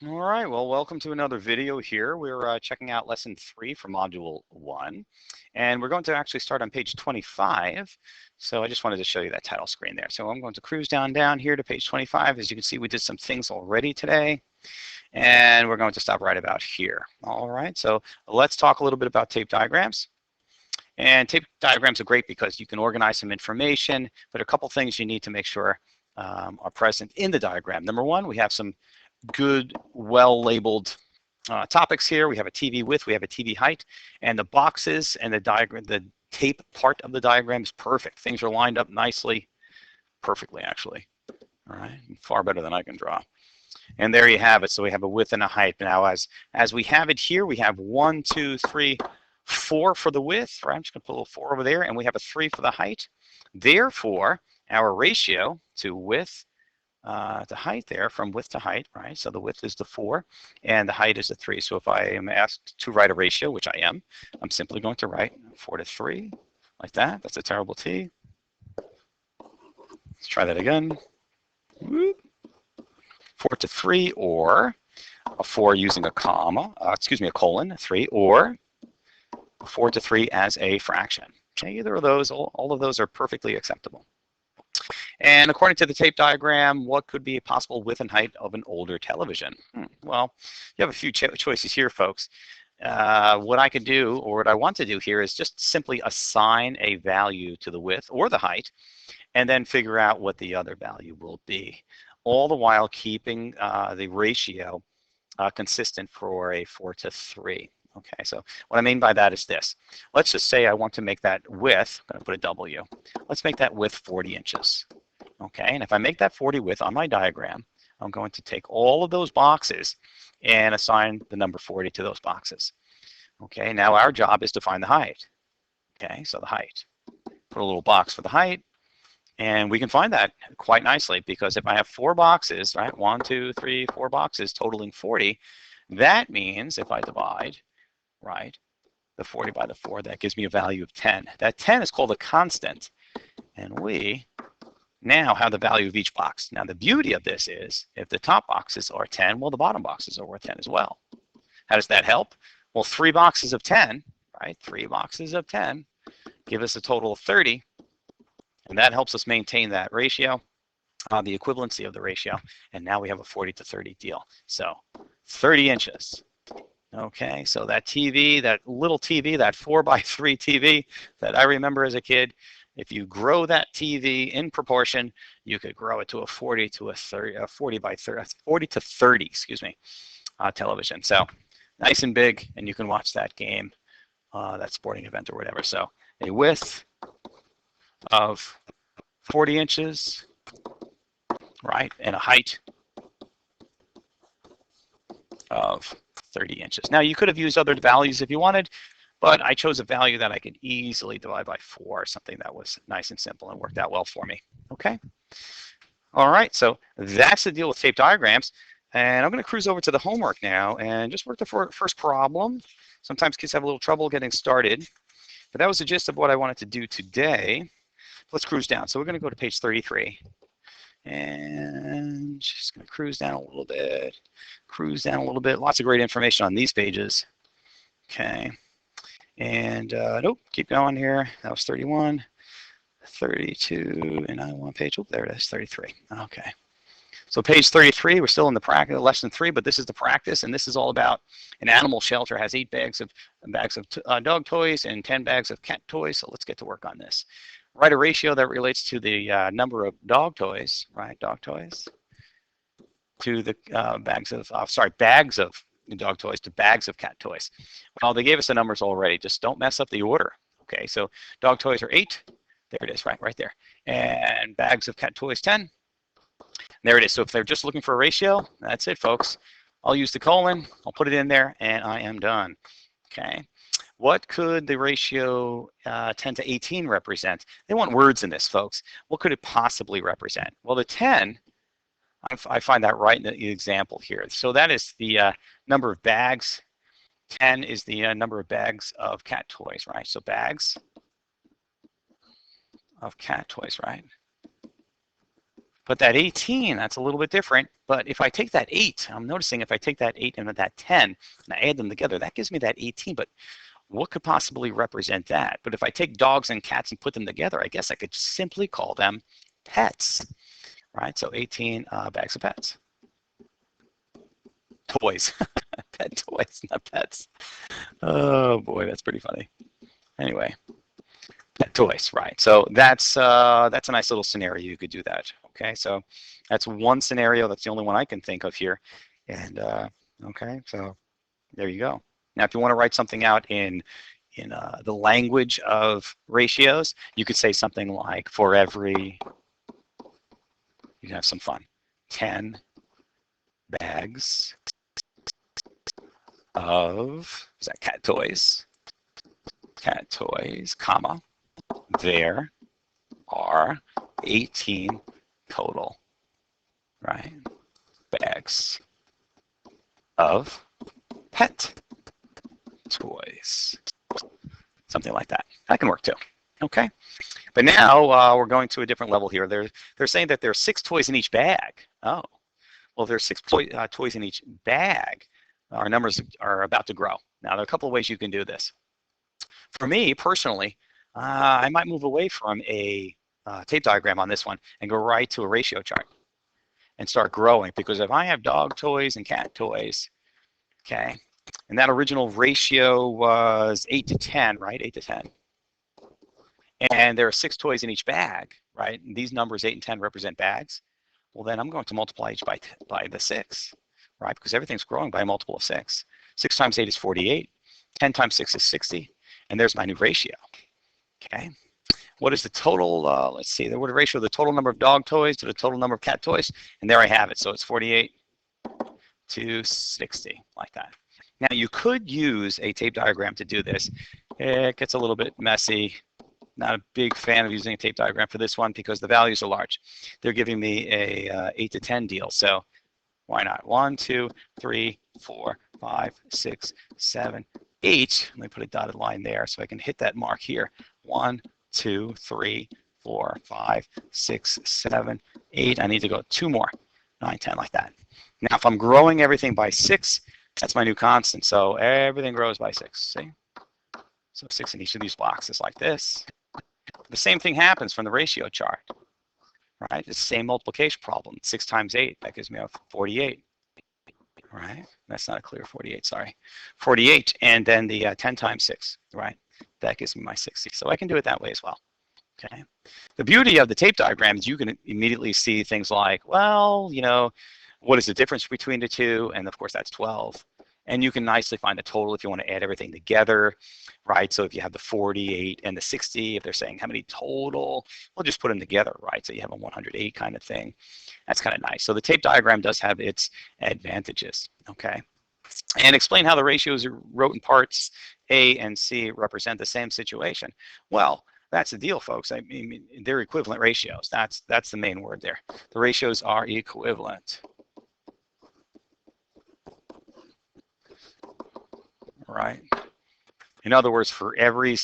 All right, well, welcome to another video here. We're checking out lesson 3 from module 1, and we're going to actually start on page 25. So I just wanted to show you that title screen there. So I'm going to cruise down here to page 25. As you can see, we did some things already today, and we're going to stop right about here. All right, so let's talk a little bit about tape diagrams. And tape diagrams are great because you can organize some information, but a couple things you need to make sure are present in the diagram. Number one, we have some good, well-labeled topics here. We have a TV width, we have a TV height, and the boxes and the diagram, the tape part of the diagram is perfect. Things are lined up nicely, perfectly actually. All right, far better than I can draw. And there you have it. So we have a width and a height. Now, as we have it here, we have 1, 2, 3, 4 for the width. Right? I'm just going to put a little 4 over there, and we have a 3 for the height. Therefore, our ratio to width to height there, from width to height, right? So the width is the 4, and the height is the 3. So if I am asked to write a ratio, which I am, I'm simply going to write 4 to 3, like that. That's a terrible T. Let's try that again. 4 to 3, or a 4 using a comma, a colon, 3, or 4 to 3 as a fraction. Okay, either of those, all of those are perfectly acceptable. And according to the tape diagram, what could be a possible width and height of an older television? Well, you have a few choices here, folks. What I could do, or what I want to do here, is just simply assign a value to the width or the height, and then figure out what the other value will be, all the while keeping the ratio consistent for a 4 to 3. Okay, so what I mean by that is this. Let's just say I want to make that width, I'm going to put a W. Let's make that width 40 inches. Okay, and if I make that 40 width on my diagram, I'm going to take all of those boxes and assign the number 40 to those boxes. Okay, now our job is to find the height. Okay, so the height. Put a little box for the height, and we can find that quite nicely, because if I have 4 boxes, right, 1, 2, 3, 4 boxes totaling 40, that means if I divide, right, the 40 by the 4, that gives me a value of 10. That 10 is called a constant, and we now have the value of each box. Now the beauty of this is, if the top boxes are 10, well, the bottom boxes are worth 10 as well. How does that help? Well, 3 boxes of 10, right, 3 boxes of 10 give us a total of 30, and that helps us maintain that ratio, the equivalency of the ratio, and now we have a 40 to 30 deal. So 30 inches. Okay, so that TV, that little TV, that 4x3 TV that I remember as a kid, if you grow that TV in proportion, you could grow it to a 40 to a 30, a 40 by 30, 40 to 30, excuse me, television. So nice and big, and you can watch that game, that sporting event or whatever. So a width of 40 inches, right, and a height of 30 inches. Now you could have used other values if you wanted, but I chose a value that I could easily divide by 4, something that was nice and simple and worked out well for me. Okay. All right, so that's the deal with tape diagrams. And I'm going to cruise over to the homework now and just work the first problem. Sometimes kids have a little trouble getting started, but that was the gist of what I wanted to do today. Let's cruise down. So we're going to go to page 33. And just going to cruise down a little bit, Lots of great information on these pages. Okay. And nope, keep going here. That was 31, 32, and I want page, oh, there it is, 33. Okay. So page 33, we're still in the practice, lesson 3, but this is the practice, and this is all about an animal shelter has 8 bags of dog toys and 10 bags of cat toys. So let's get to work on this. Write a ratio that relates to the number of dog toys, right? Dog toys to the bags of dog toys to bags of cat toys. Well, they gave us the numbers already. Just don't mess up the order. Okay, so dog toys are 8. There it is, right there. And bags of cat toys 10. There it is. So if they're just looking for a ratio, that's it, folks. I'll use the colon. I'll put it in there, and I am done. Okay. What could the ratio 10 to 18 represent? They want words in this, folks. What could it possibly represent? Well, the 10, I find that right in the example here. So that is the number of bags. 10 is the number of bags of cat toys, right? So bags of cat toys, right? But that 18, that's a little bit different. But if I take that 8, I'm noticing if I take that 8 and that 10, and I add them together, that gives me that 18. But what could possibly represent that? But if I take dogs and cats and put them together, I guess I could simply call them pets, right? So 18 bags of pets. Toys. Pet toys, not pets. Oh boy, that's pretty funny. Anyway, pet toys, right? So that's a nice little scenario. You could do that. Okay, so that's one scenario. That's the only one I can think of here. And okay, so there you go. Now, if you want to write something out in the language of ratios, you could say something like, for every, you can have some fun, 10 bags of, is that cat toys, comma, there are 18 total, right, bags of pet toys. Something like that. That can work too. Okay. But now we're going to a different level here. They're saying that there are 6 toys in each bag. Oh, well, there's 6 toys in each bag. Our numbers are about to grow. Now, there are a couple of ways you can do this. For me, personally, I might move away from a tape diagram on this one and go right to a ratio chart and start growing. Because if I have dog toys and cat toys, okay, and that original ratio was 8 to 10, right? 8 to 10. And there are 6 toys in each bag, right? And these numbers, 8 and 10, represent bags. Well, then I'm going to multiply each by the 6, right? Because everything's growing by a multiple of 6. 6 times 8 is 48. 10 times 6 is 60. And there's my new ratio, okay? What is the total, let's see, what the ratio of the total number of dog toys to the total number of cat toys? And there I have it. So it's 48 to 60, like that. Now, you could use a tape diagram to do this. It gets a little bit messy. Not a big fan of using a tape diagram for this one because the values are large. They're giving me a 8 to 10 deal. So why not? 1, 2, 3, 4, 5, 6, 7, 8. Let me put a dotted line there so I can hit that mark here. 1, 2, 3, 4, 5, 6, 7, 8. I need to go 2 more. 9, 10, like that. Now, if I'm growing everything by 6, that's my new constant. So everything grows by 6. See? So 6 in each of these boxes like this. The same thing happens from the ratio chart, right? It's the same multiplication problem. 6 times 8, that gives me a 48, right? That's not a clear 48, sorry. 48, and then the 10 times 6, right? That gives me my 60. So I can do it that way as well, okay? The beauty of the tape diagram is you can immediately see things like, well, you know, what is the difference between the two? And of course, that's 12. And you can nicely find the total if you want to add everything together, right? So if you have the 48 and the 60, if they're saying how many total, we'll just put them together, right? So you have a 108 kind of thing. That's kind of nice. So the tape diagram does have its advantages, okay? And explain how the ratios are wrote in parts A and C represent the same situation. Well, that's the deal, folks. I mean, they're equivalent ratios. That's the main word there. The ratios are equivalent. Right. In other words, for every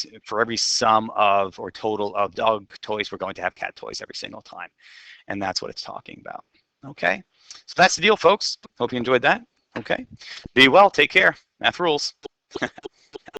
sum of or total of dog toys, we're going to have cat toys every single time. And that's what it's talking about. Okay. So that's the deal, folks. Hope you enjoyed that. Okay. Be well. Take care. Math rules.